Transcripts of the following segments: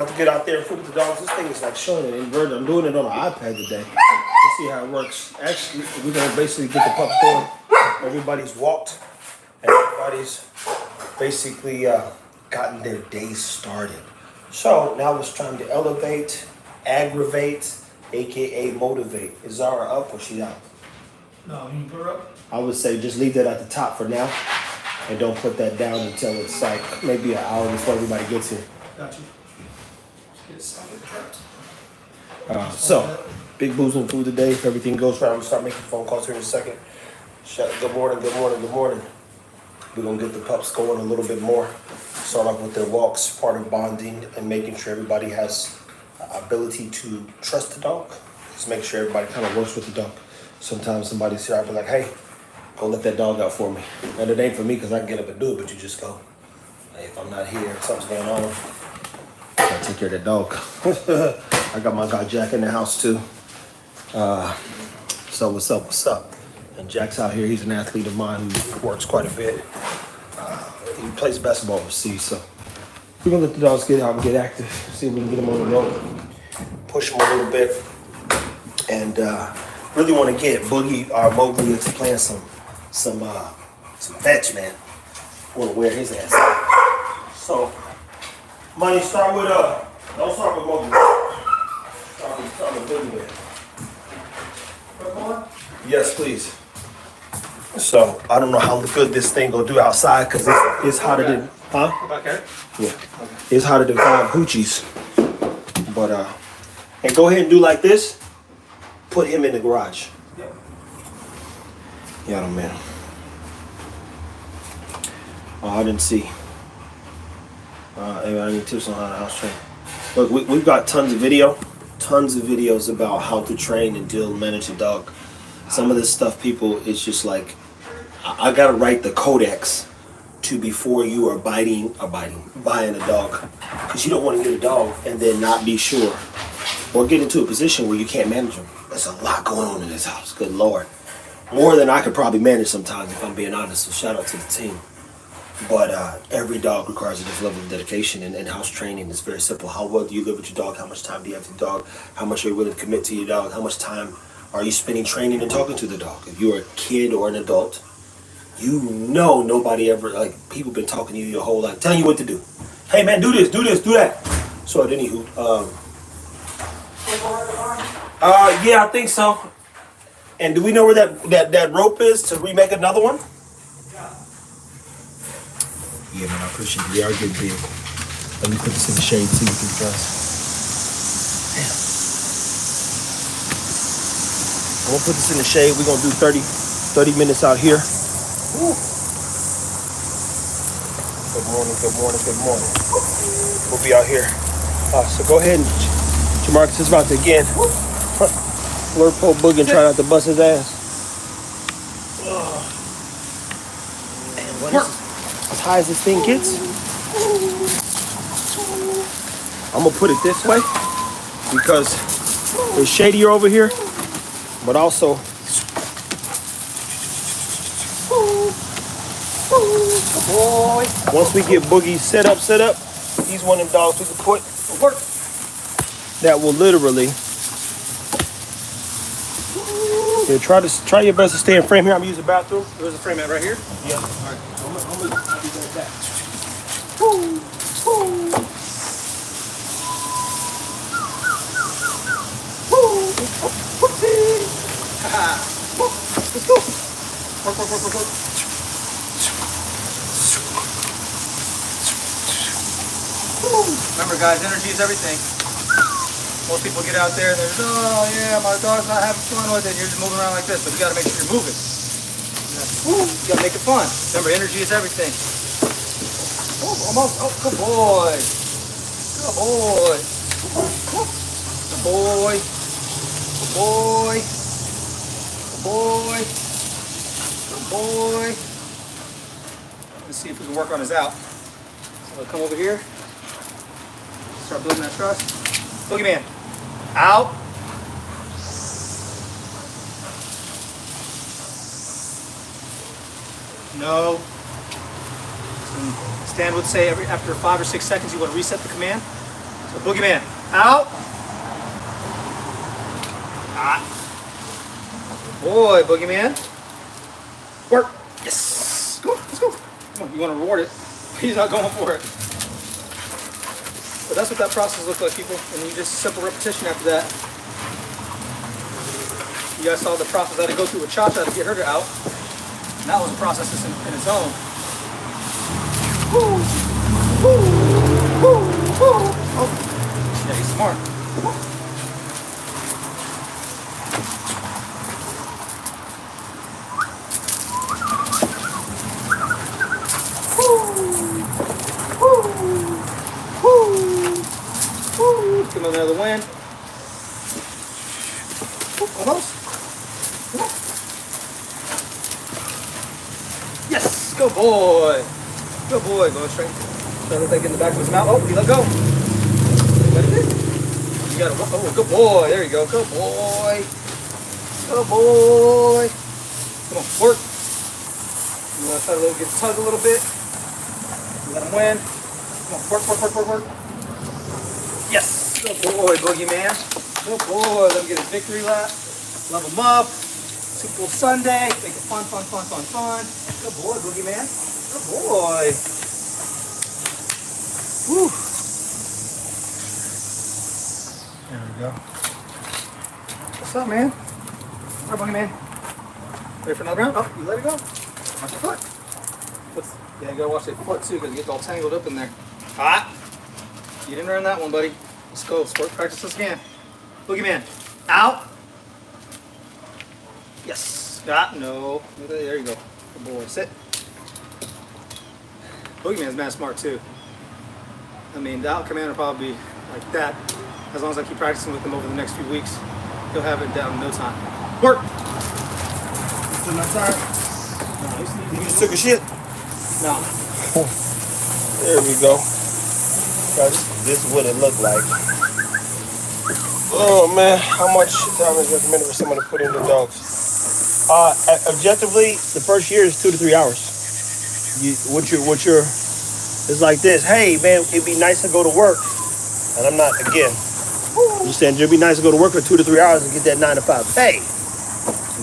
To get out there and put the dogs. This thing is like showing it inverted. I'm doing it on an iPad today. Let's see how it works. Actually, we're gonna basically get the pups going. Everybody's walked, and everybody's basically gotten their day started. So now it's time to elevate, aggravate, aka motivate. Is Zara up or she out? No, you can put her up. I would say just leave that at the top for now, and don't put that down until it's like maybe an hour before everybody gets here. Got you. So, big boozing food today. If everything goes right, I'm gonna start making phone calls here in a second. Good morning, good morning, good morning. We're gonna get the pups going a little bit more. Start off with their walks, part of bonding and making sure everybody has ability to trust the dog. Just make sure everybody kind of works with the dog. Sometimes somebody's here, I'll be like, hey, go let that dog out for me. And it ain't for me because I can get up and do it, but you just go. Hey, if I'm not here, something's going on. I take care of that dog. I got my guy Jack in the house too. So what's up, what's up? And Jack's out here, he's an athlete of mine who works quite a bit. He plays basketball overseas, so we're gonna let the dogs get out and get active, see if we can get them on the road. Push them a little bit. And really wanna get Boogie, our Mowgli, into playing some fetch, man. Wanna wear his ass out. So, Money, start with don't start with Mowgli. Start with Boogie. Yes, please. So I don't know how good this thing gonna do outside because it's hotter than Okay. yeah. It's hotter than 5 hoochies. But and go ahead and do like this. Put him in the garage. Yep. Yeah, I don't man. Oh, I didn't see. I need tips on how to house train. Look, we've got tons of videos about how to train and deal manage a dog. Some of this stuff, people, it's just like I gotta write the codex to before you are buying a dog, because you don't want to get a dog and then not be sure or get into a position where you can't manage them. There's a lot going on in this house. Good Lord, more than I could probably manage sometimes if I'm being honest. So shout out to the team. But every dog requires a different level of dedication, and house training is very simple. How well do you live with your dog? How much time do you have with your dog? How much are you willing to commit to your dog? How much time are you spending training and talking to the dog? If you're a kid or an adult, you know nobody ever, like, people been talking to you your whole life, telling you what to do. Hey man, do this, do that. So anywho, yeah, I think so. And do we know where that rope is to remake another one? Yeah, man, I appreciate it. We are getting big. Let me put this in the shade, see what this does. Damn. I'm gonna put this in the shade. We're gonna do 30 minutes out here. Woo. Good morning, good morning, good morning. We'll be out here. So go ahead and Jamarcus is about to again flirt pole Boogie and try not to bust his ass. Man, what is this? As high as this thing gets, I'm gonna put it this way because it's shadier over here, but also boy, once we get Boogie set up, he's one of them dogs we can put that will literally. Yeah, try your best to stay in frame here. I'm using the bathroom. There's a frame at right here. Yeah. All right. I'm gonna be right back. Let's go. Work. Remember, guys, energy is everything. Most people get out there and they're, oh yeah, my dog's not having fun with it. You're just moving around like this, but you gotta make sure you're moving. You gotta make it fun. Remember, energy is everything. Oh, almost. Oh, good boy. Good boy. Good boy. Good boy. Good boy. Good boy. Let's see if we can work on his out. So we'll come over here. Start building that trust. Boogeyman. Out. No. Stan would say after 5 or 6 seconds you want to reset the command. So boogeyman, out. Ah. Boy, boogeyman. Work. Yes. Go on, let's go. Come on, you want to reward it. He's not going for it. But that's what that process looks like, people. And you just simple repetition after that. You guys saw the process I had to go through with Cha-Cha to get her out. And that was a process in its own. Woo! Woo! Woo! Woo! Oh. Yeah, he's smart. Come on. Give him another win. Almost. Come on. Yes, go boy. Good boy. Going straight. Try to think in the back of his mouth. Oh, he let go. Let it in. You got to. Oh, good boy. There you go. Good boy. Good boy. Come on, work. You want to try to get tugged a little bit. Let him win. Come on, work, work, work, work, work. Yes. Good boy, boogeyman. Good boy. Let him get his victory lap. Level him up. Super Bowl Sunday. Make it fun, fun, fun, fun, fun. Good boy, boogeyman. Good boy. Woo. There we go. What's up, man? All right, boogeyman. Ready for another round? Oh, you let it go. Watch your foot. Yeah, you gotta watch that foot too, because it gets all tangled up in there. Ah! You didn't earn that one, buddy. Let's go. Sport practice this again. Boogeyman. Out. Yes. Got no. There you go. Good boy. Sit. Boogeyman's mad smart too. I mean, the out command will probably be like that. As long as I keep practicing with him over the next few weeks, he'll have it down in no time. Work. Still not tired? No, You just took a shit? No. There we go. This is what it looked like. Oh man, how much time is recommended for someone to put in their dogs? Objectively, the first year is 2 to 3 hours. It's like this. Hey man, it'd be nice to go to work, and I'm not again. I'm saying it'd be nice to go to work for 2 to 3 hours and get that 9 to 5 pay.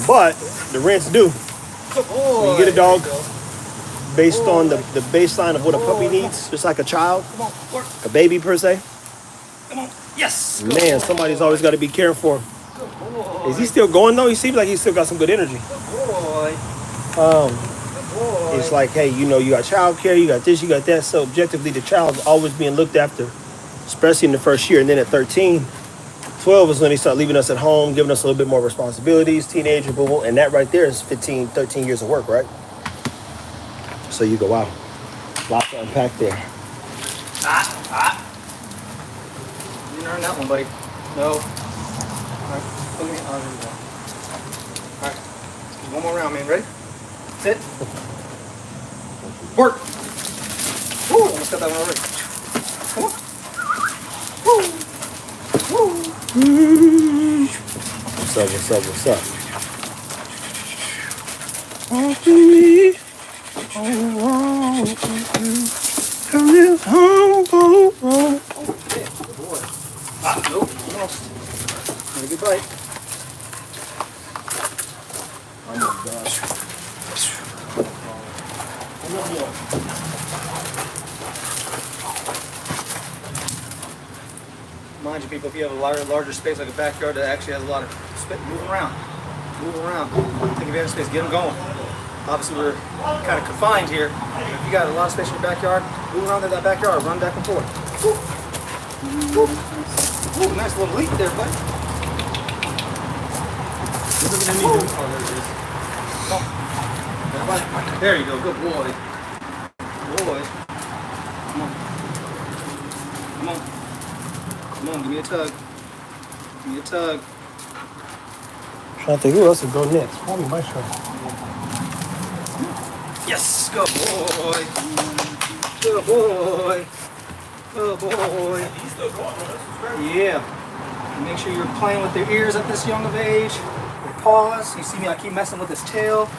But the rent's due. When you get a dog, based on the baseline of what a puppy needs, just like a child, a baby per se. Come on. Yes. Man, somebody's always got to be caring for him. Is he still going though? He seems like he's still got some good energy. Good boy. It's like, hey, you know, you got child care, you got this, you got that. So objectively, the child's always being looked after, especially in the first year. And then at 13, 12 is when they start leaving us at home, giving us a little bit more responsibilities, teenager, boo boo. And that right there is 15, 13 years of work, right? So you go, wow, lots to unpack there. You didn't earn that one, buddy. No. All right. Look at me. Oh, there we go. All right. One more round, man. Ready? Sit. Work. Woo! Almost got that one already. Come on. Woo! Woo! What's up? What's up? What's up? Walk to me. Come here, home, home. Yeah, good boy. Nope. Almost. Have a good bite. Oh my gosh. Mind you, people, if you have a larger space like a backyard that actually has a lot of space, move around. Move around. Take advantage of space. Get them going. Obviously, we're kind of confined here. If you got a lot of space in your backyard, move around in that backyard. Run back and forth. Woo. Woo. Ooh, nice little leap there, bud. Oh, there it is. Come on. There you go. Good boy. Boy. Come on. Come on. Come on, give me a tug. Give me a tug. Trying to think who else would go next. Probably my show. Yes, good boy. Good boy. Good boy. Yeah. And make sure you're playing with their ears at this young of age. Their paws. You see me, I keep messing with his tail,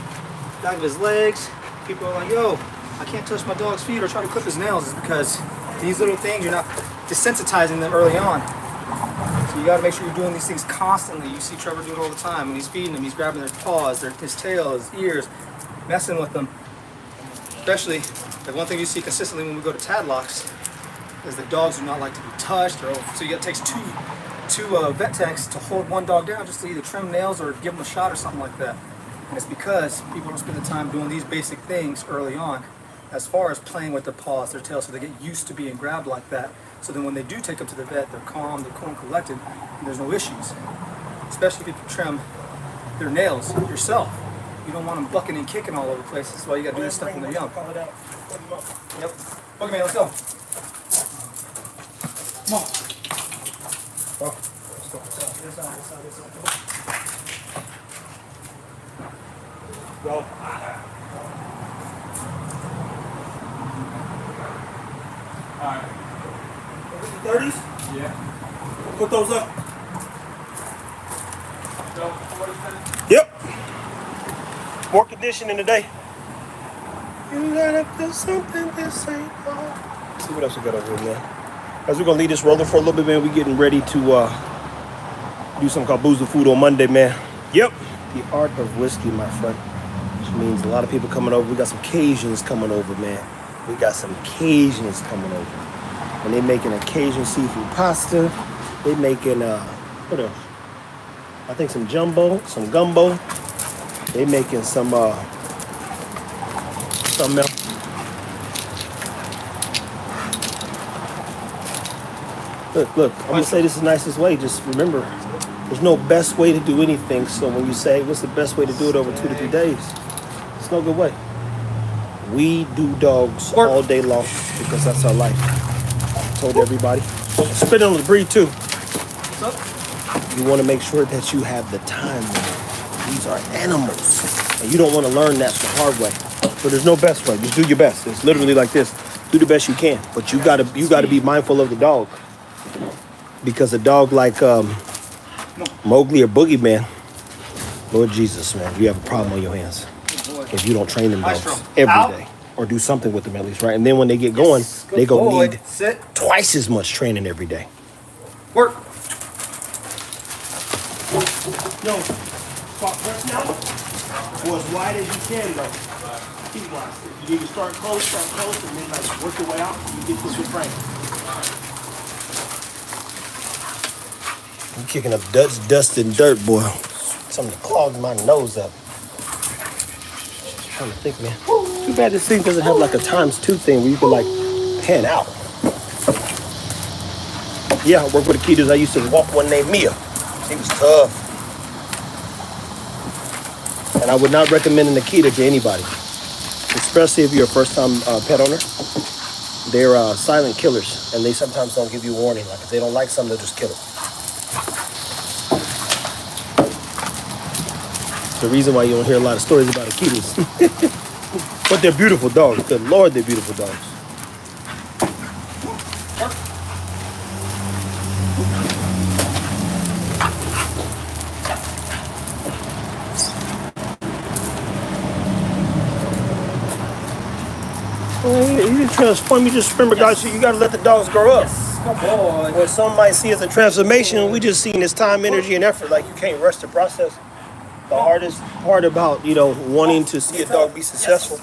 back of his legs. People are like, yo, I can't touch my dog's feet or try to clip his nails. It's because these little things, you're not desensitizing them early on. So you got to make sure you're doing these things constantly. You see Trevor do it all the time. When he's feeding them, he's grabbing their paws, his tail, his ears, messing with them. Especially, the one thing you see consistently when we go to Tadlocks is the dogs do not like to be touched. So it takes two vet techs to hold one dog down just to either trim nails or give them a shot or something like that. And it's because people don't spend the time doing these basic things early on, as far as playing with their paws, their tails, so they get used to being grabbed like that. So then when they do take them to the vet, they're calm, they're cool and collected, and there's no issues. Especially if you trim their nails yourself. You don't want them bucking and kicking all over the place. That's why you got to do this stuff when they're young. Yep. Okay, man, let's go. Come on. Go. Let's go. This side. Go. Alright. 30s? Yeah. Put those up. Go. Yep. More conditioning today. You gotta feel something this ain't all. Let's see what else we got over here, man. As we're gonna leave this rolling for a little bit, man, we getting ready to do something called Booze the Food on Monday, man. Yep. The art of whiskey, my friend. Which means a lot of people coming over. We got some Cajuns coming over, man. We got some Cajuns coming over. And they making a Cajun seafood pasta. They making what else? I think some some gumbo. They making some something else. Look, I'm gonna say this is the nicest way. Just remember, there's no best way to do anything. So when you say, what's the best way to do it over 2 to 3 days? It's no good way. We do dogs all day long because that's our life. I told everybody. Spit on the breed too. What's up? You want to make sure that you have the time. These are animals, and you don't want to learn that the hard way. So there's no best way. Just do your best. It's literally like this. Do the best you can, but you gotta be mindful of the dog, because a dog like Mowgli or Boogeyman, Lord Jesus, man, you have a problem on your hands if you don't train them dogs every day or do something with them at least, right? And then when they get going, they go need twice as much training every day. Work. No, start press now. Go as wide as you can, though. Keep wide. You need to start close, and then like work your way out. You get to your frame. I'm kicking up dust and dirt, boy. Something to clog my nose up. I'm trying to think, man. Too bad this thing doesn't have like a ×2 thing where you can like pan out. Yeah, I work with the kiddos. I used to walk one named Mia. She was tough. And I would not recommend an Akita to anybody, especially if you're a first-time pet owner. They're silent killers, and they sometimes don't give you a warning. Like if they don't like something, they'll just kill it. It's the reason why you don't hear a lot of stories about Akitas. But they're beautiful dogs. Good Lord, they're beautiful dogs. You didn't transform. You just remember, guys. You got to let the dogs grow up. What some might see as a transformation, we just seen this time, energy, and effort. Like you can't rush the process. The hardest part about wanting to see a dog be successful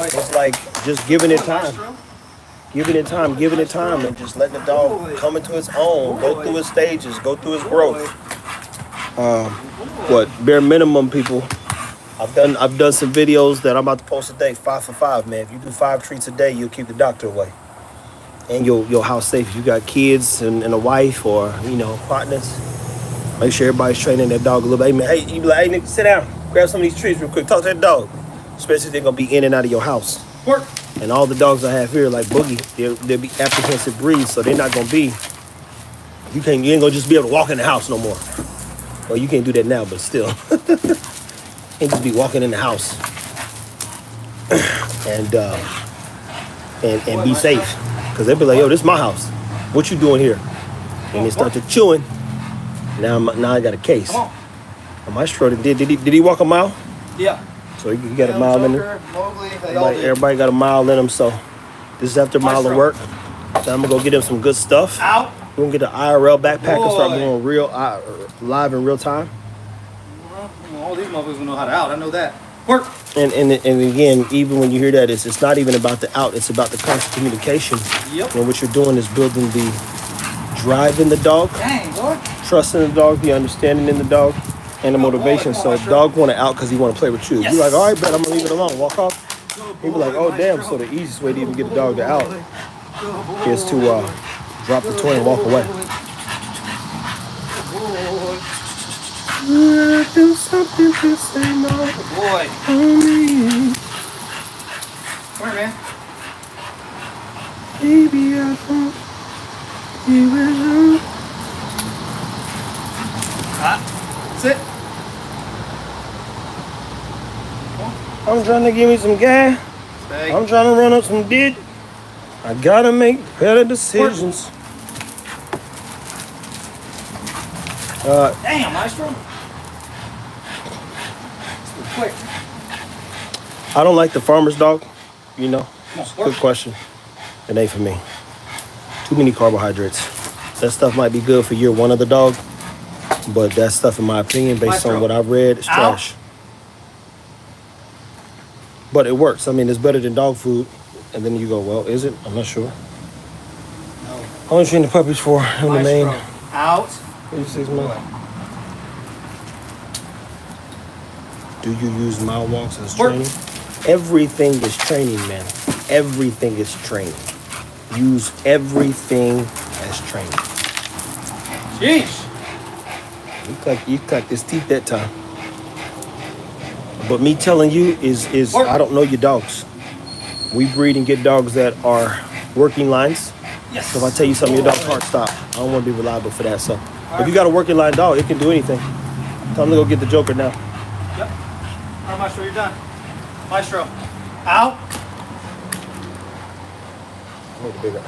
is like just giving it time, giving it time, and just letting the dog come into its own, go through its stages, go through its growth. Bare minimum, people. I've done some videos that I'm about to post today. 5 for 5, man. If you do 5 treats a day, you'll keep the doctor away, and your house safe. If you got kids and a wife or partners, make sure everybody's training that dog a little bit. Hey, you be like, hey, nigga, sit down, grab some of these treats real quick. Talk to that dog, especially if they're gonna be in and out of your house. Work. And all the dogs I have here, like Boogie, they'll be apprehensive breeds, so they're not gonna be. You ain't gonna just be able to walk in the house no more. Well, you can't do that now, but still. And just be walking in the house and be safe, because they'll be like, yo, this is my house, what you doing here? And they start to chewing. Now I got a case. Come on. Maestro did he walk a mile? Yeah. So you got a mile in him. Mowgli, Everybody got a mile in them, so this is after a mile of work. So I'm gonna go get him some good stuff. Out. We're gonna get the IRL backpack and start Boy. going real live in real time. Well, all these motherfuckers know how to out. I know that. Work. And again, even when you hear that, it's not even about the out. It's about the constant communication. Yep. And what you're doing is building the drive in the dog, Dang, boy. trusting the dog, the understanding in the dog, and the motivation. Come So on, the dog want to out because he want to play with you. Yes. You're like, all right, bet I'm gonna leave it alone. Walk off. He be like, oh damn. So the easiest way to even get the dog to out is to drop the toy and walk away. Do something to say no. Boy. On me. Come here, man. Baby, I thought you were wrong. Sit. I'm trying to give me some gas. Stay. I'm trying to run up some debt. I gotta make better decisions. Damn, Maestro. It's quick. I don't like the farmer's dog. You know, Come on, it's a good question. It ain't for me. Too many carbohydrates. That stuff might be good for year one of the dog, but that stuff, in my opinion, based on what I've read, is trash. But it works. I mean, it's better than dog food. And then you go, well, is it? I'm not sure. No. How long you train the puppies for in the main? Out. 86 months. Do you use mile walks as Work. training? Everything is training, man. Everything is training. Use everything as training. Sheesh. You cracked his teeth that time. But me telling you is Work. I don't know your dogs. We breed and get dogs that are working lines. Yes. So if I tell you something, your dog's heart stop. I don't want to be reliable for that. So if right. you got a working line dog, it can do anything. Tell him to go get the Joker now. Yep. All right, Maestro, you're done. Maestro. Out. Make it bigger.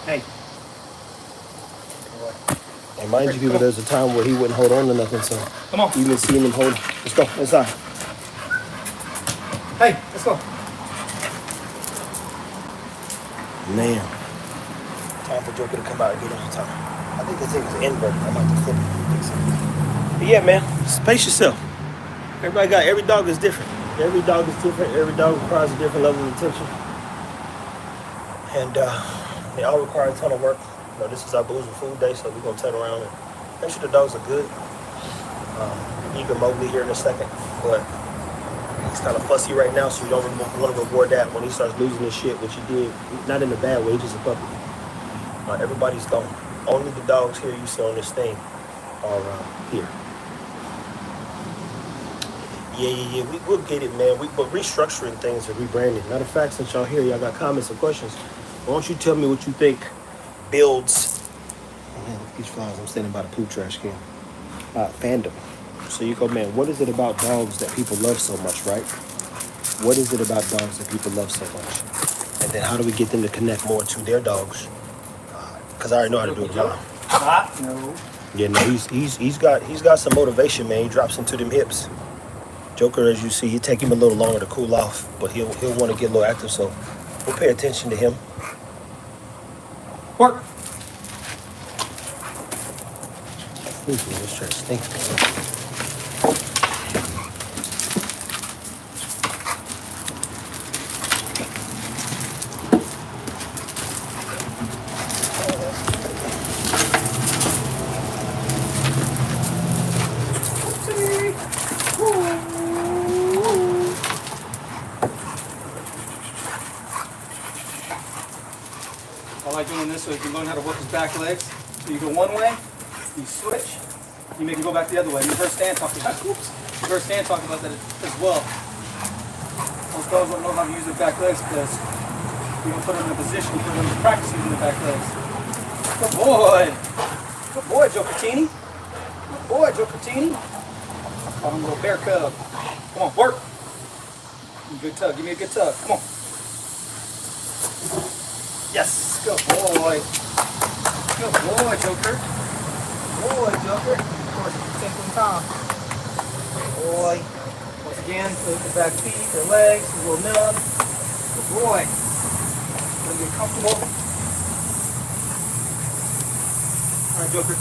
Hey. And mind you, people, there's a time where he wouldn't hold on to nothing. So Come on. even seeing him hold, let's go inside. Hey, let's go. Man, time for Joker to come out and get on time. I think this thing is inverted. I might have to flip it. But yeah, man, space yourself. Every dog is different. Every dog is different. Every dog requires a different level of attention. And they all require a ton of work. You know, this is our Booze and Food Day, so we're going to turn around and make sure the dogs are good. Eager Mowgli here in a second, but he's kind of fussy right now, so you don't want to reward that when he starts losing his shit, which he did, not in a bad way, just a puppy. Everybody's gone. Only the dogs here you see on this thing are here. Yeah. We'll get it, man. But restructuring things and rebranding. Matter of fact, since y'all here, y'all got comments and questions. Why don't you tell me what you think builds? Oh, man, look at these flies. I'm standing by the poop trash can. Fandom. So you go, man, what is it about dogs that people love so much, right? What is it about dogs that people love so much? And then how do we get them to connect more to their dogs? Because I already know how to do it. No. Yeah, no, he's got some motivation, man. He drops into them hips. Joker, as you see, he take him a little longer to cool off, but he'll want to get a little active, so we'll pay attention to him. Work. This trash stinks, man. I like doing this so you can learn how to work his back legs. So you go one way, you switch, you make him go back the other way. You heard Stan talk about that. Oops. You heard Stan talk about that as well. Most dogs don't know how to use their back legs because you don't put them in a position for them to practice using their back legs. Good boy. Good boy, Jokertini. Good boy, Jokertini. Call him a little bear cub. Come on, work. Good tug. Give me a good tug. Come on. Yes. Good boy. Good boy, Joker. Boy, Joker. Of course, at the same time. Boy. Once again, put the back feet, their legs, a little nub. Good boy. Gonna get comfortable. Alright, Joker.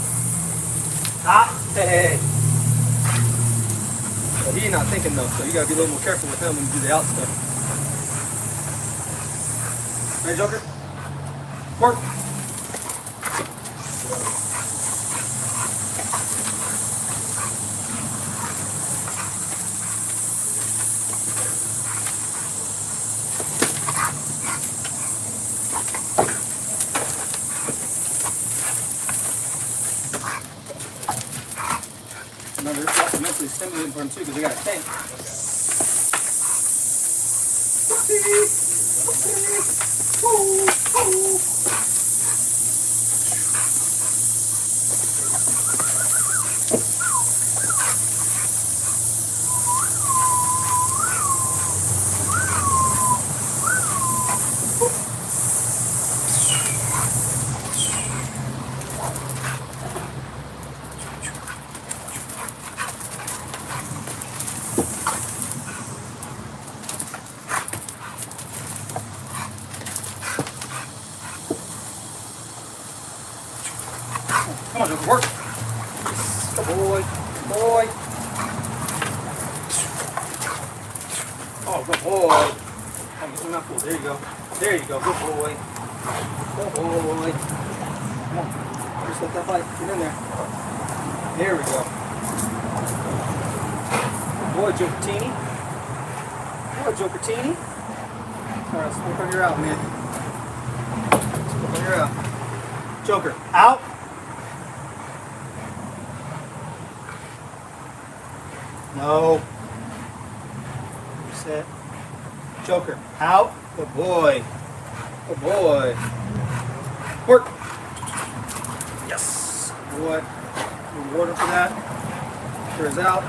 Ah, hey. But he's not thinking though, so you gotta be a little more careful with him when you do the out stuff. Alright, Joker. Work. Remember, it's also mentally stimulating for him too, because they got a tank. Come on, Joker, work. Good boy. Good boy. Oh, good boy. Oh, get some mouthful. There you go. There you go. Good boy. Good boy. Come on. Just let that bite. Get in there. There we go. Good boy, Joker Teeny. Good boy, Joker Teeny. All right, let's work on your out, man. Let's work on your out. Joker, out. No. Set. Joker, out. Good boy. Good boy. Work. Yes. Good boy. Reward him for that. Joker is out.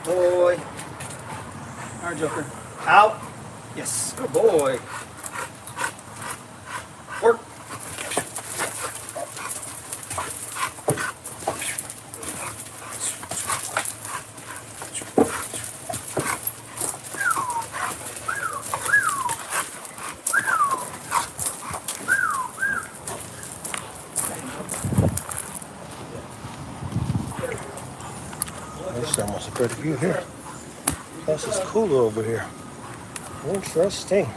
Good boy. All right, Joker. Out. Yes. Good boy. Work. There's almost a better view here. This is cooler over here. Interesting.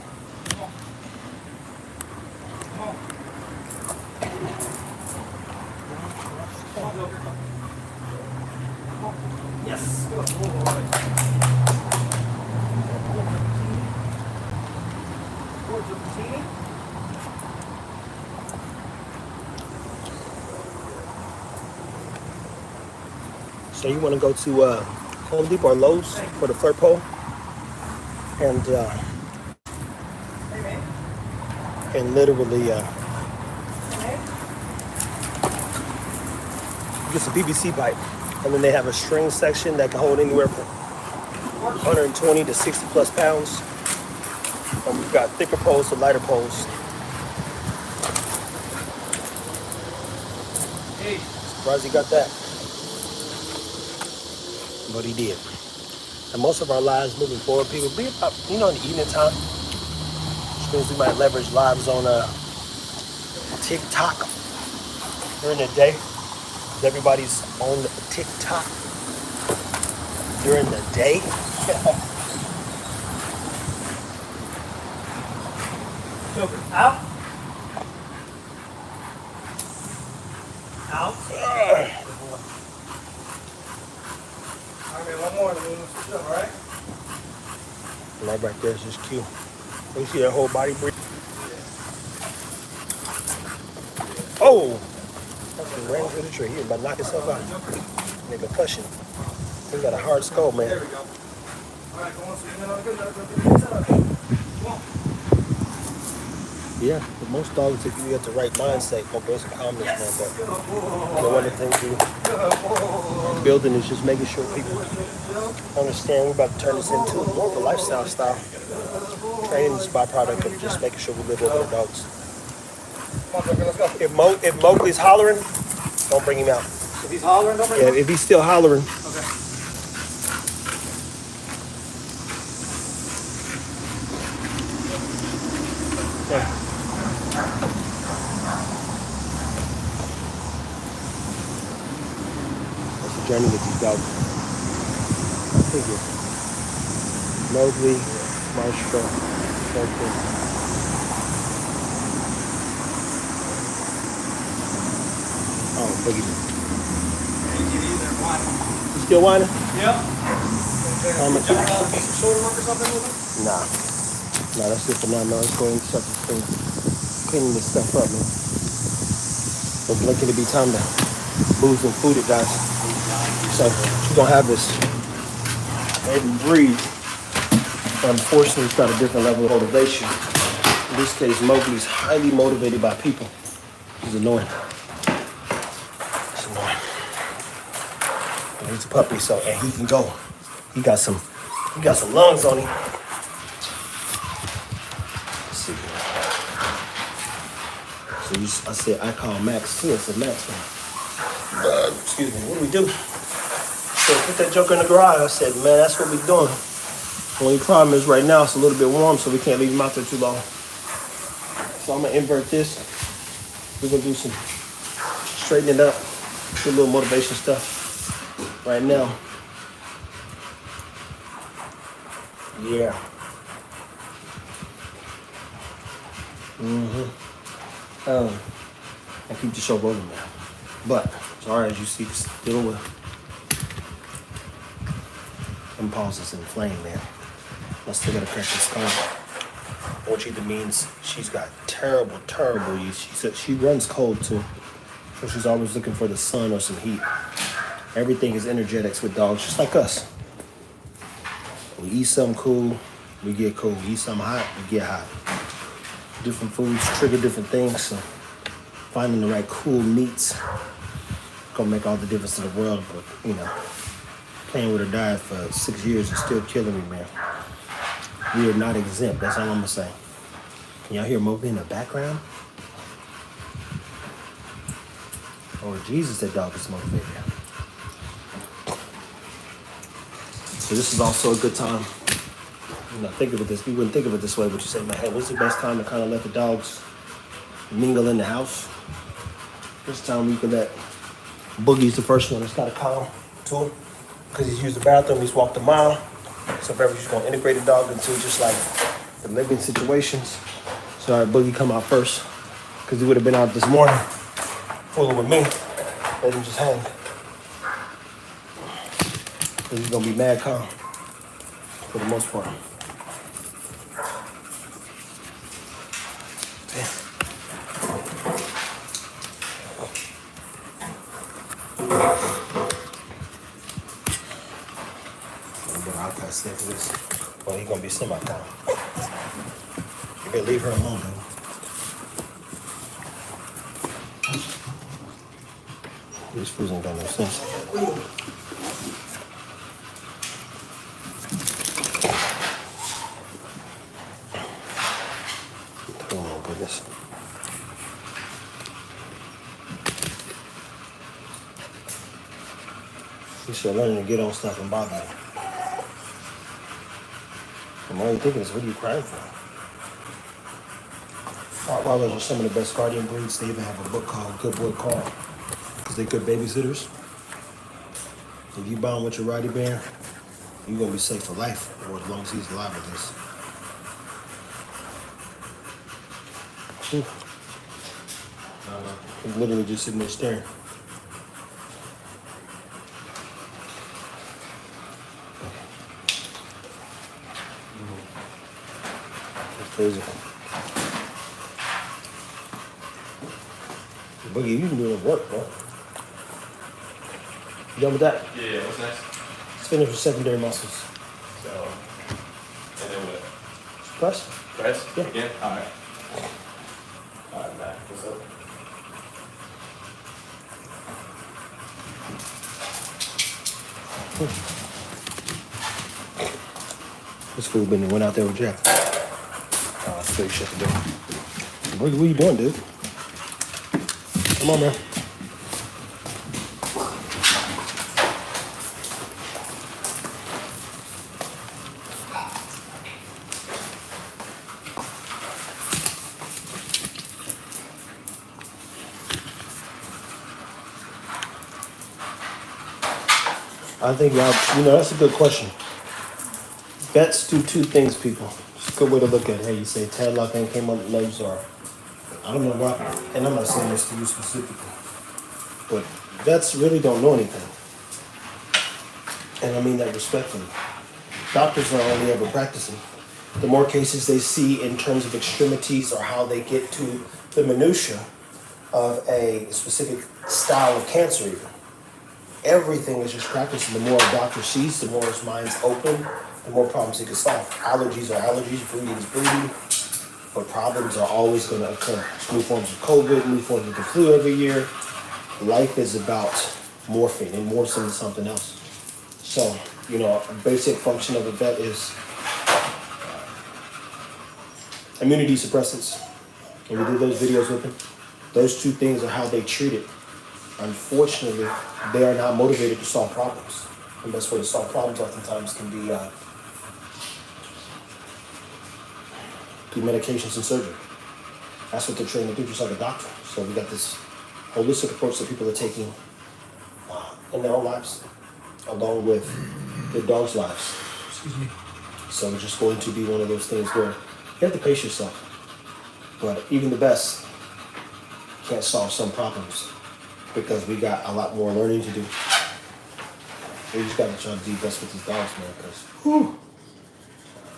Yes. Good boy. Good Joker Teeny. So you want to go to Home Depot or Lowe's for the flirt pole, and literally get some PVC pipe, and then they have a string section that can hold anywhere from 120 to 60 plus pounds. And we've got thicker poles to lighter poles. Hey. Surprised he got that. But he did. And most of our lives moving forward, people be about, in the evening time, which means we might leverage lives on TikTok during the day. Everybody's on TikTok during the day. Joker, out. Out. Alright, one more, and then we'll switch up, alright? Right back there is just cute. You see that whole body breathe? Oh! He ran into the tree. He was about to knock himself out. Nigga concussion. He got a hard skull, man. There we go. Alright, go on, so you know, good setup. Come on. Yeah, but most dogs, if you get the right mindset, gonna build some calmness, man. But one of the things we're building is just making sure people understand we're about to turn this into more of a lifestyle style. Training is a byproduct of just making sure we live over the dogs. Come on, Joker, let's go. If Mowgli's hollering, don't bring him out. If he's hollering, don't bring him Yeah, out? if he's still hollering, Okay. journey with these dogs. I figure Mowgli, Maestro, Focus. Oh, Boogie. You still whining? Yep. How much? Shoulder work or something with him? Nah. Nah, that's it for now, man. Let's go ahead and start this thing. Cleaning this stuff up, man. It's looking to be time to move some food, guys. So we're gonna have this every breed. Unfortunately, it's got a different level of motivation. In this case, Mowgli's highly motivated by people. He's annoying. It's annoying. And he's a puppy, so and he can go. He got some lungs on him. Let's see. So I said I call Max. See, it's a Max man. Excuse me. What do we do? So put that joker in the garage. I said, man, that's what we're doing. The only problem is right now it's a little bit warm, so we can't leave him out there too long. So I'm gonna invert this. We're gonna do some straightening it up, do a little motivation stuff right now. Yeah. I keep the show rolling now. But sorry, as you see, dealing with impulses and flame, man. I still gotta crack this car. Which either means she's got terrible use. She said she runs cold too. So she's always looking for the sun or some heat. Everything is energetics with dogs, just like us. We eat something cool, we get cool. We eat something hot, we get hot. Different foods trigger different things, so finding the right cool meats gonna make all the difference in the world. But you know, playing with her diet for 6 years is still killing me, man. We are not exempt, that's all I'm gonna say. Can y'all hear Mowgli in the background? Oh, Jesus, that dog is motivated. So this is also a good time. You know, think of it this. We wouldn't think of it this way, but you say, man, hey, what's the best time to kind of let the dogs mingle in the house? This time you can let Boogie's the first one that's got to calm to him because he's used the bathroom. He's walked a mile. So if ever you're going to integrate a dog into just like the living situations. So all right, Boogie come out first because he would have been out this morning fooling with me. Let him just hang. He's going to be mad calm for the most part. For this. Well, he's gonna be semi-calm. You better leave her alone, though. These fools ain't got no sense. Oh my goodness. You should learn to get on stuff and bother me. And all you're thinking is, what are you crying for? Rottweilers are some of the best guardian breeds. They even have a book called Good Boy Carl, because they're good babysitters. If you bond with your Rottie bear, you're going to be safe for life, or as long as he's alive with this. He's literally just sitting there staring. Crazy. Boogie, you can do the work, bro. You done with that? Yeah, what's next? Let's finish with secondary muscles. So, and then what? Press? Press? Yeah. Again? Alright. Alright, Matt, what's up? This fool went out there with Jack. So you shut the door. What are you doing, dude? Come on, man. I think y'all, that's a good question. Vets do two things, people. It's a good way to look at it. Hey, you say Tadlock ain't came up with legs, or I don't know why, and I'm not saying this to you specifically, but vets really don't know anything. And I mean that respectfully. Doctors are only ever practicing. The more cases they see in terms of extremities or how they get to the minutia of a specific style of cancer even. Everything is just practicing. The more a doctor sees, the more his mind's open, the more problems he can solve. Allergies are allergies, breeding is breeding, but problems are always going to occur. There's new forms of COVID, new forms of the flu every year. Life is about morphing and morphing into something else. So, a basic function of a vet is immunity suppressants. And we did those videos with them. Those two things are how they treat it. Unfortunately, they are not motivated to solve problems. The best way to solve problems oftentimes can be through medications and surgery. That's what they're trained to do, just like a doctor. So we got this holistic approach that people are taking in their own lives, along with their dogs' lives. Excuse me. So it's just going to be one of those things where you have to pace yourself. But even the best can't solve some problems because we got a lot more learning to do. We just got to try to do best with these dogs, man, because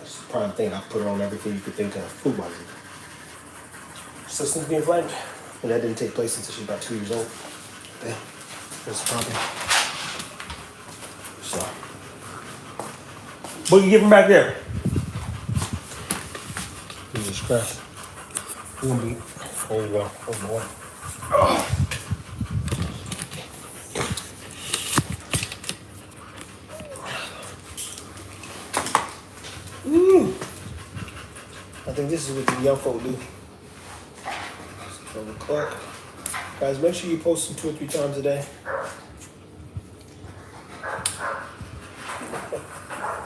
it's the prime thing. I put her on everything you could think of, food-wise. System's being inflamed, and that didn't take place until she was about 2 years old. Yeah, that's a problem. So, what you give him back there? Jesus Christ. Hold on, hold on. I think this is what the young folk do. From the clock. Guys, make sure you post them 2 or 3 times a day.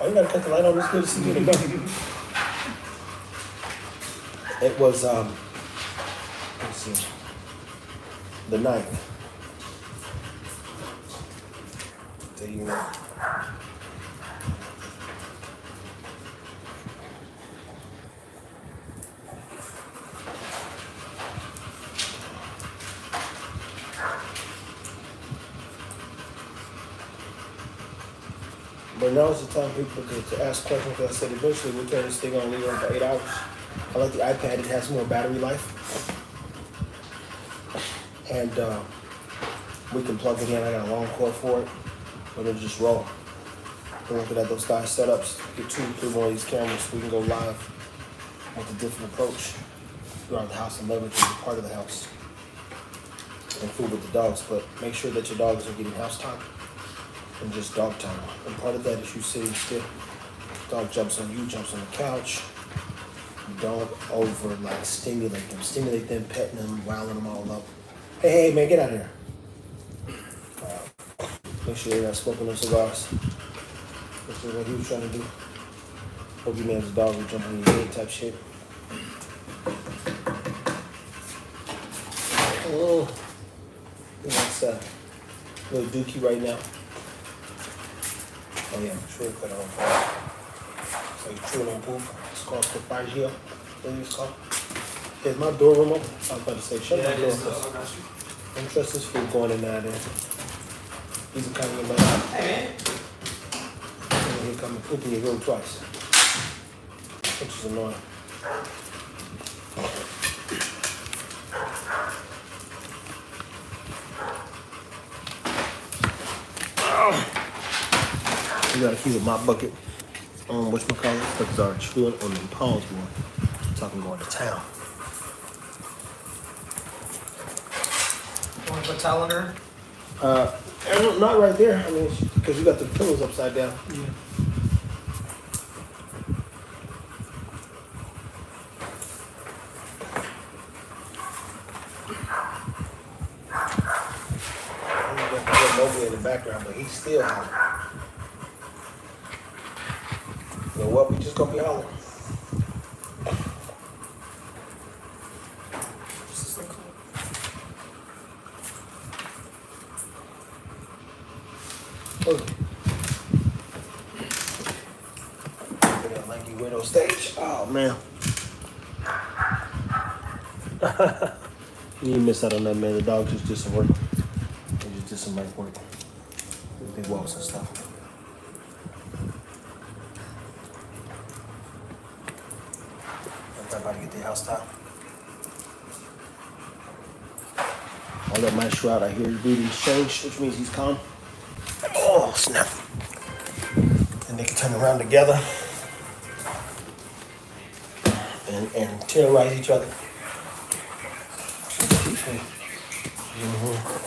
Oh, you gotta cut the light on. It's good to see you in the back. It was, let's see, the 9th. There you go. But now is the time people to ask questions. Because I said eventually we'll turn this thing on and leave it on for 8 hours. I like the iPad, it has more battery life. And we can plug it in. I got a long cord for it, but it'll just roll. We're looking at those guys setups, get 2 or 3 more of these cameras so we can go live with a different approach throughout the house and leverage every part of the house. And food with the dogs, but make sure that your dogs are getting house time and just dog time. And part of that is you sitting still. Dog jumps on you, jumps on the couch. Don't over stimulate them, petting them, riling them all up. Hey, man, get out of here. Make sure they're not smoking no cigars. This is what he was trying to do. Boogeyman's dog would jump on your head type shit. Oh, that's little dookie right now. Oh yeah, sure, cut on fire. So you chewing on poop. It's called Cofagia. What is it called? Is my door room open? I was about to say, shut my door. Don't trust this food going in there. He's a kind of man. Hey man. Here come pooping your room twice. Which is annoying. You gotta keep a mop bucket on whatchamacallit, because our chewing on them paws, boy. Talking going to town. You want to put towel under her? Not right there. I mean, because you got the pillows upside down. Yeah. You got Mobley in the background, but he's still howling. You know what? We just gonna be howling. Okay. weirdo stage. Oh man. You miss out on that, man. The dog just did some work. They just did some nice work. Big walks and stuff. I'm about to get the house top. I'll let my shroud. I hear his breathing's changed, which means he's calm. Oh, snap. And they can turn around together and terrorize each other. Mm-hmm.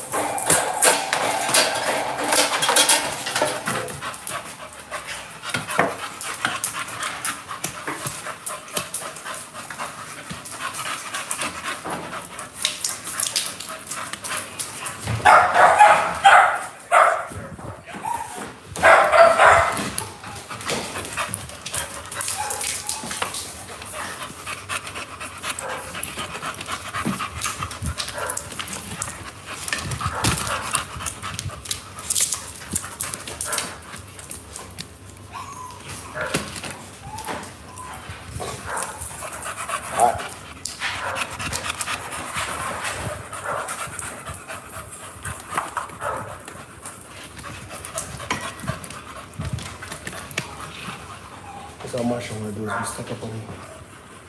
That's all Marsha want to do is be stuck up on me.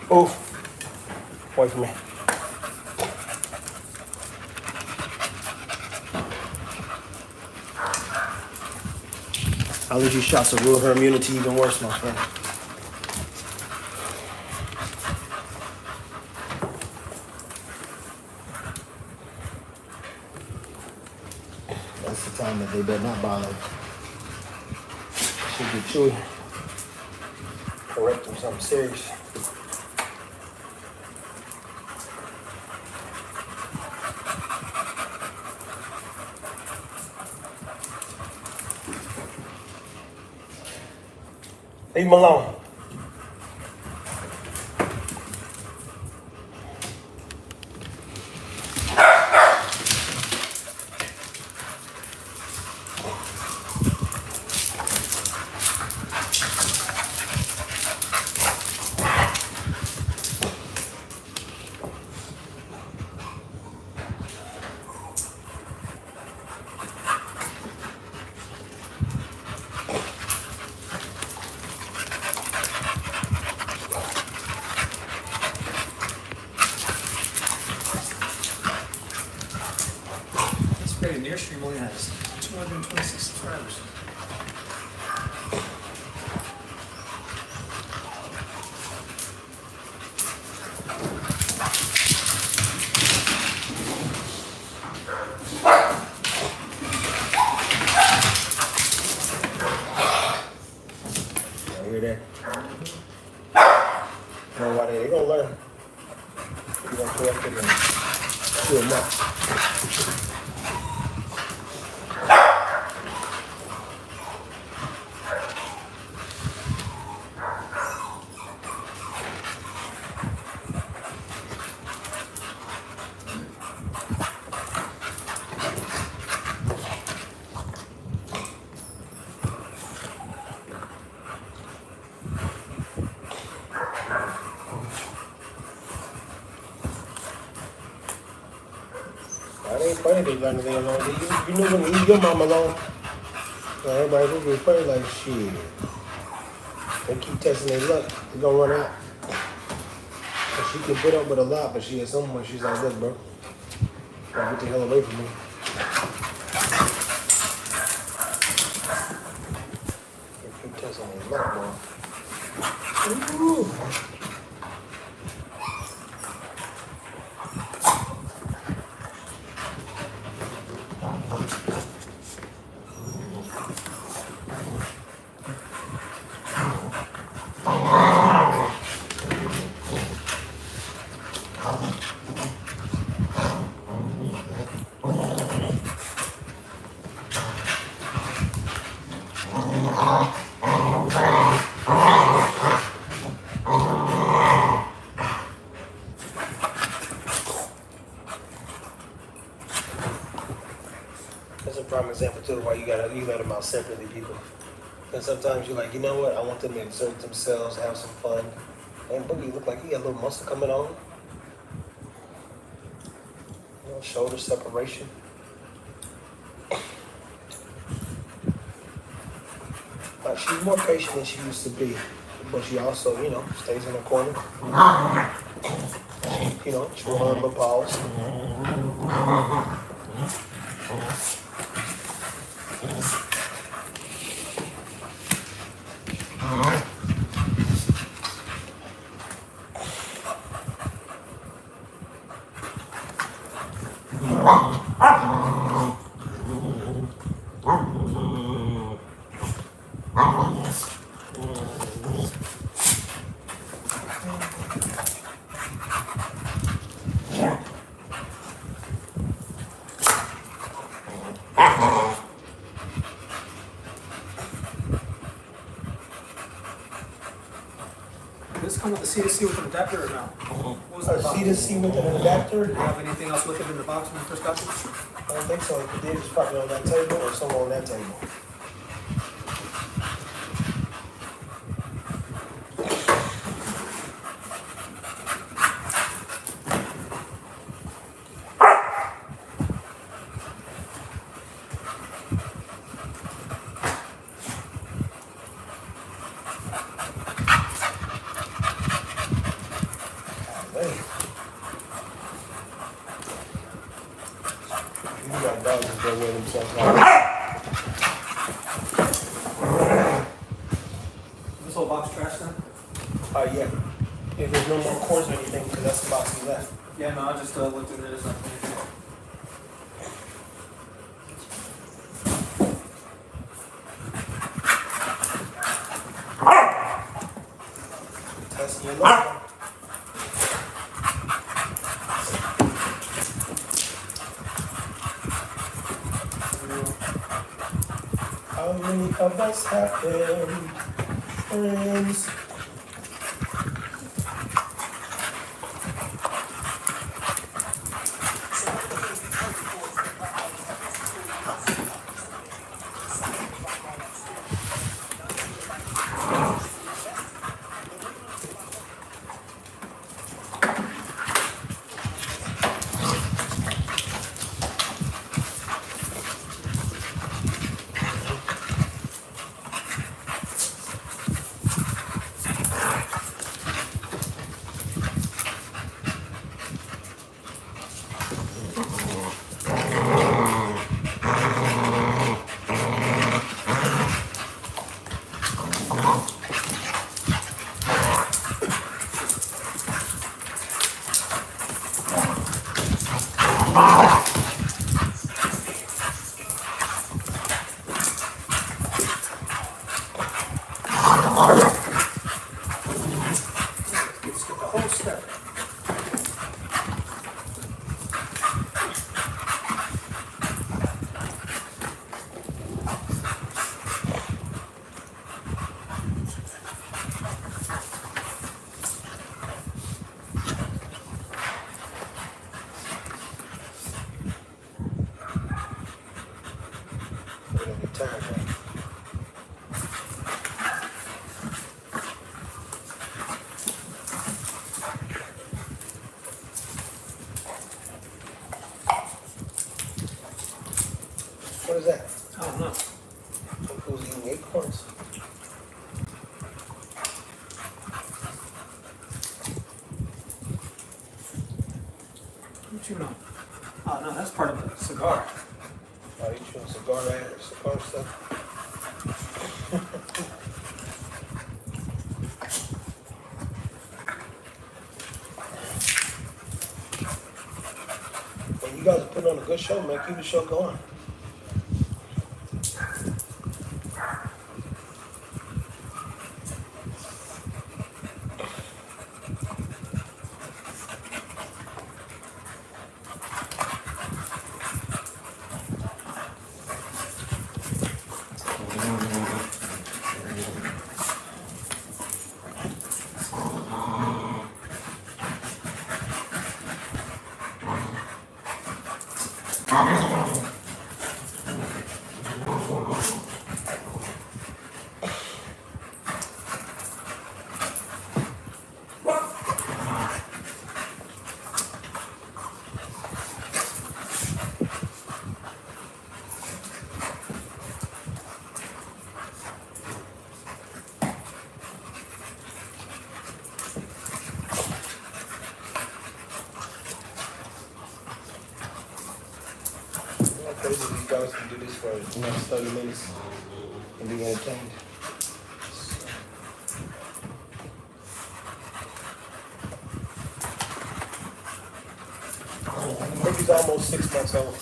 Oh, away from me. Allergy shots will ruin her immunity even worse, my friend. That's the time that they better not bother. Should get chewy. Correct them something serious. Leave him alone. Nearstream only has 226 subscribers. I hear that. You know why they gonna learn. You're gonna correct them and do them up. It ain't funny they got anything alone. You knew when you leave your mom alone. So everybody will be funny like shit. They keep testing their luck. They gonna run out. And she can put up with a lot, but she at some point she's like, look, bro, gotta get the hell away from me. They keep testing their luck, bro. Ooh. That's a prime example too of why you let them out separately, people. And sometimes you're like, you know what? I want them to exert themselves, have some fun. And Boogie look like he got a little muscle coming on. You know, shoulder separation. She's more patient than she used to be, but she also, you know, stays in the corner. You know, chew on her paws. Does this come with the C2C with an adapter or no? What was that box? C2C with an adapter? Do you have anything else with it in the box when you first got it? I don't think so. If it did, it's probably on that table or somewhere on that table. You got dogs that go wear themselves out. This whole box trash then? Yeah. If there's no more cords or anything, because that's the box we left. Yeah, no, I just looked at it as nothing. Testing your luck. How many of us have been friends? Let's get the whole step. We're gonna get tired now. What is that? I don't know. Who's eating acorns? What you know? Oh no, that's part of a cigar. Oh, you chewing cigar stuff? Well, you guys are putting on a good show, man. Keep the show going. you guys can do this for the next 30 minutes and be entertained. Baby's almost 6 months old.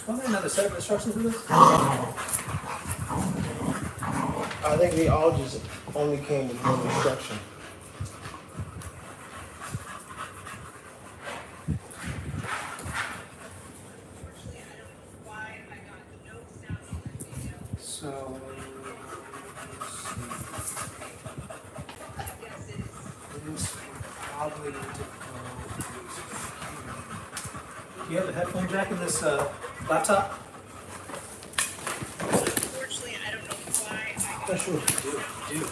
Wasn't there another set of instructions for this? I think they all just only came with one instruction. So, this probably need to go. Do you have a headphone jack in this laptop? Unfortunately, I don't know why I Not sure. Do.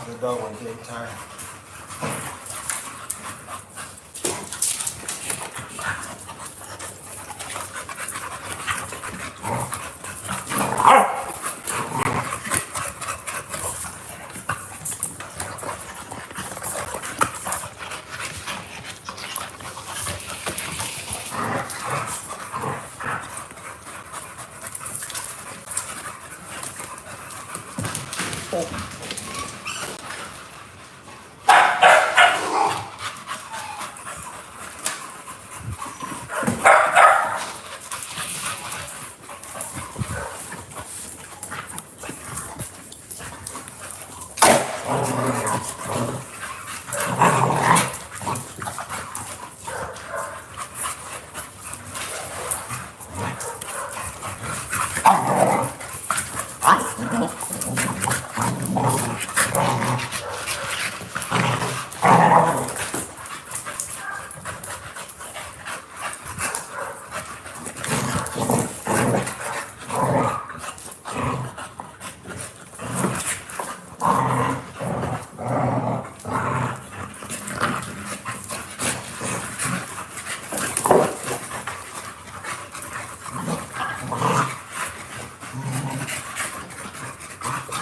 The dog was getting tired.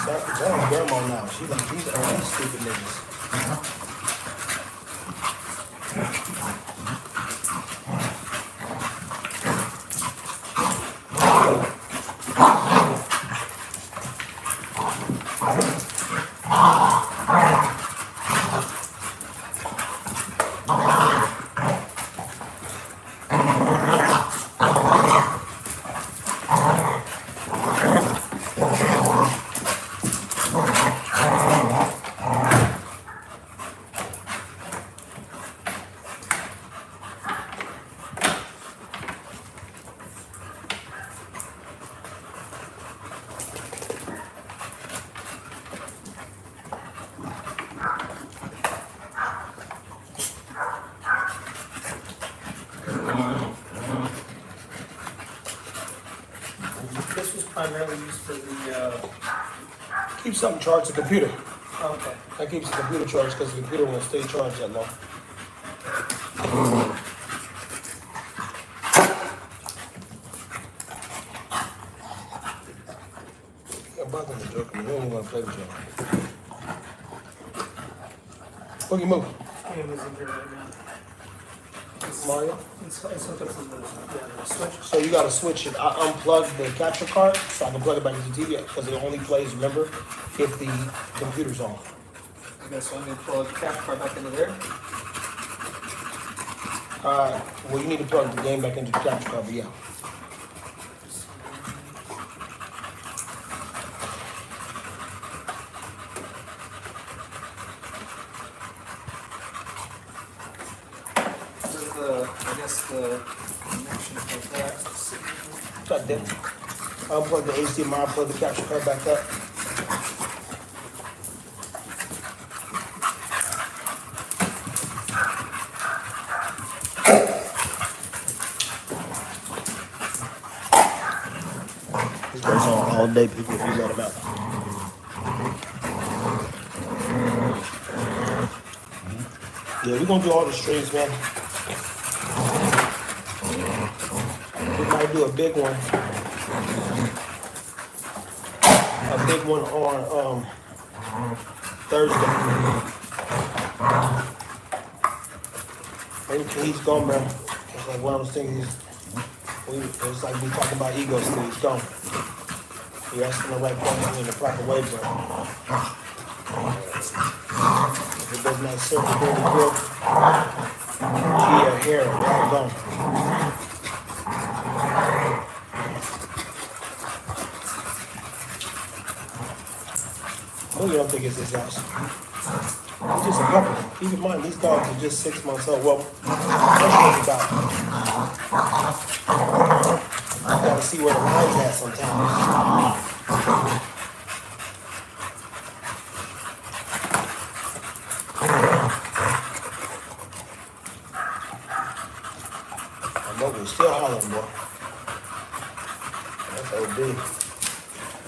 That's grandma now. She's like, these are these stupid niggas. This was primarily used for the, Keep something charged, the computer. okay. That keeps the computer charged because the computer won't stay charged that long. I'm about to joke. You don't even want to play with you. Boogie, move. Yeah, it was in here right now. Mario? It's hooked up to the switch. So you gotta switch it. I unplugged the capture card so I can plug it back into the TV because it only plays, remember, if the computer's on. Okay, so I'm gonna plug the capture card back into there. Well, you need to plug the game back into the capture card, but yeah. This is the, I guess the connection for that. Got that. Unplug the HDMI, plug the capture card back up. This goes on all day, people, if you let him out. Yeah, we're gonna do all the streams, man. We might do a big one. A big one on Thursday. Maybe he's gone, man. It's like one of those things. It's like we talking about ego still. He's gone. You're asking the right question in the proper way, but if it does not serve the greater good, yeah, here, they're all gone. No, you don't think it's his house. He's just a puppy. Keep in mind, these dogs are just 6 months old. Well, that's about. You gotta see where the line's at sometimes. I know we're still hollering, boy. That's OD.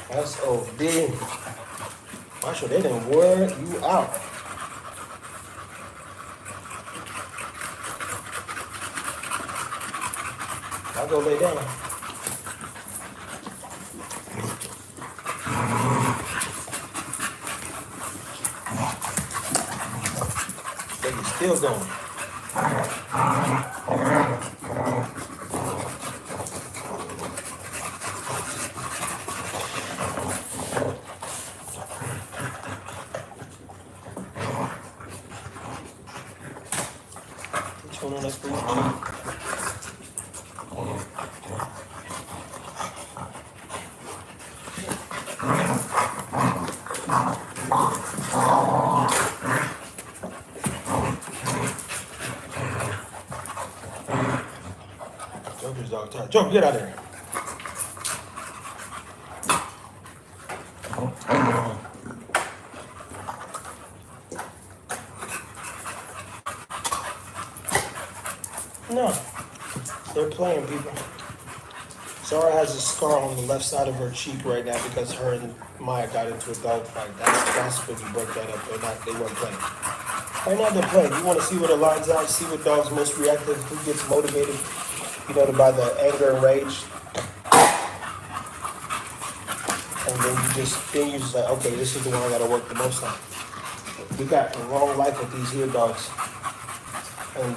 That's OD. Why should they didn't wear you out? I'll go lay down. They still going. Which one on that food? Joker's dog tired. Joker, get out of there. No, they're playing, people. Zara has a scar on the left side of her cheek right now because her and Maya got into a dog fight. That's what you broke that up. They weren't playing. Right now they're playing. You want to see where the line's at, see what dog's most reactive, who gets motivated, by the anger and rage. And then you just like, okay, this is the one I gotta work the most on. We got a long life with these here dogs. And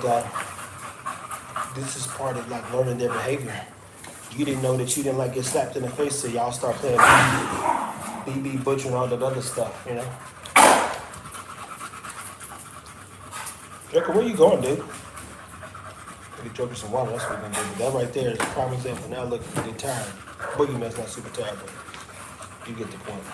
this is part of like learning their behavior. You didn't know that you didn't like get slapped in the face, so y'all start playing BB Butcher and all that other stuff, Joker, where you going, dude? Get Joker some water, that's what we're gonna do. But that right there is a prime example. Now look, they're tired. Boogie Man's not super tired, but you get the point.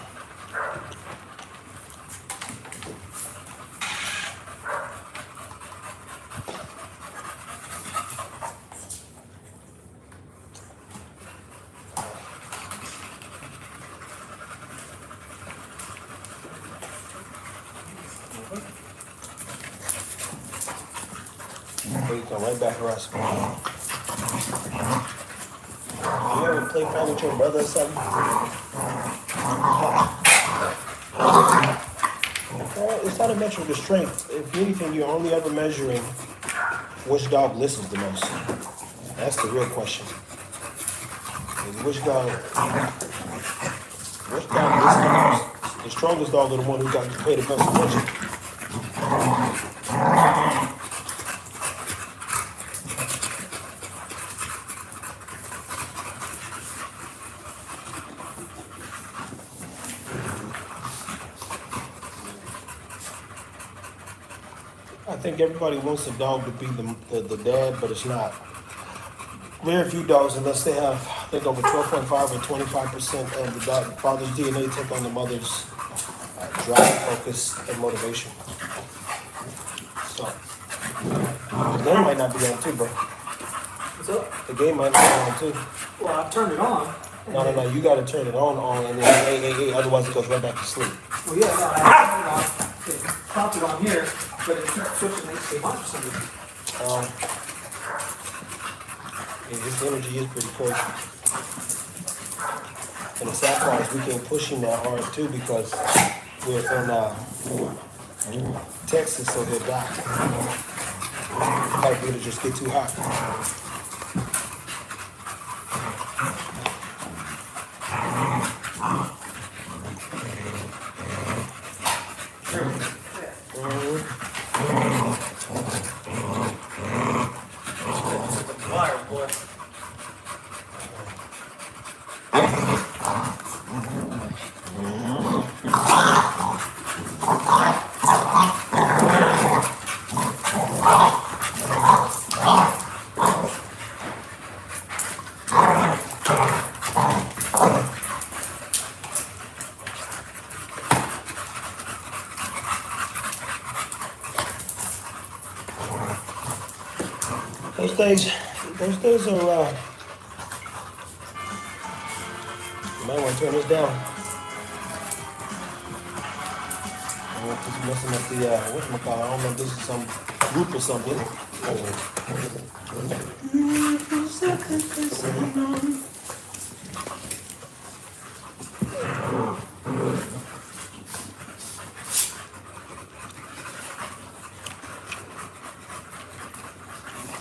You come right back for us. You ever play fight with your brother or something? Well, it's not a metric of strength. If anything, you're only ever measuring which dog listens the most. That's the real question. Which dog listens the most? The strongest dog is the one who got to pay the most attention. I think everybody wants a dog to be the dad, but it's not. Very few dogs, unless they have, I think, over 12.5 or 25% of the dog, father's DNA, take on the mother's drive, focus, and motivation. So, the game might not be on too, bro. What's up? The game might not be on too. Well, I've turned it on. No, you gotta turn it on, and then hey, otherwise it goes right back to sleep. Well, yeah, no, I turned it on. It popped it on here, but it's not switching to HDMI for some reason. Yeah, his energy is pretty crazy. And the sad part is we can't push him that hard too because we're in Texas, so he'll die. Like it'll just get too hot. Wire, boy. Those days are, you might want to turn this down. I don't know if it's messing up the, whatchamacallit, I don't know if this is some group or something.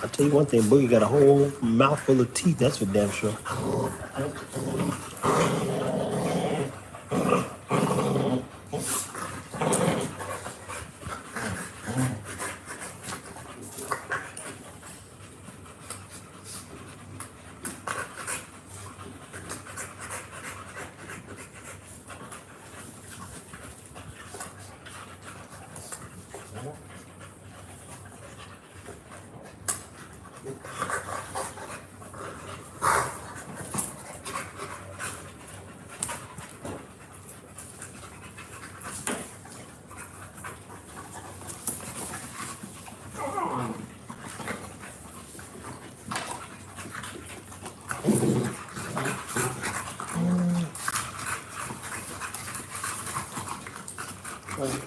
I'll tell you one thing, Boogie got a whole mouthful of teeth, that's for damn sure.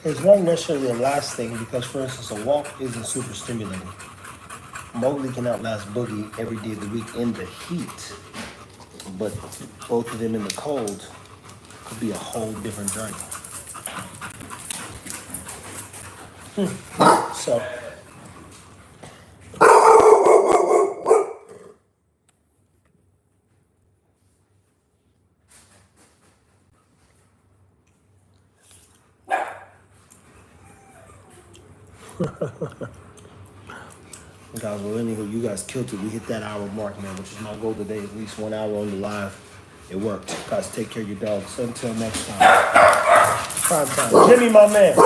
It's not necessarily a last thing because, for instance, a walk isn't super stimulating. Mowgli can outlast Boogie every day of the week in the heat, but both of them in the cold could be a whole different journey. So. Guys, well, anywho, you guys killed it. We hit that hour mark, man, which is my goal today. At least 1 hour on the live. It worked. Guys, take care of your dogs. Until next time. Prime time. Jimmy, my man.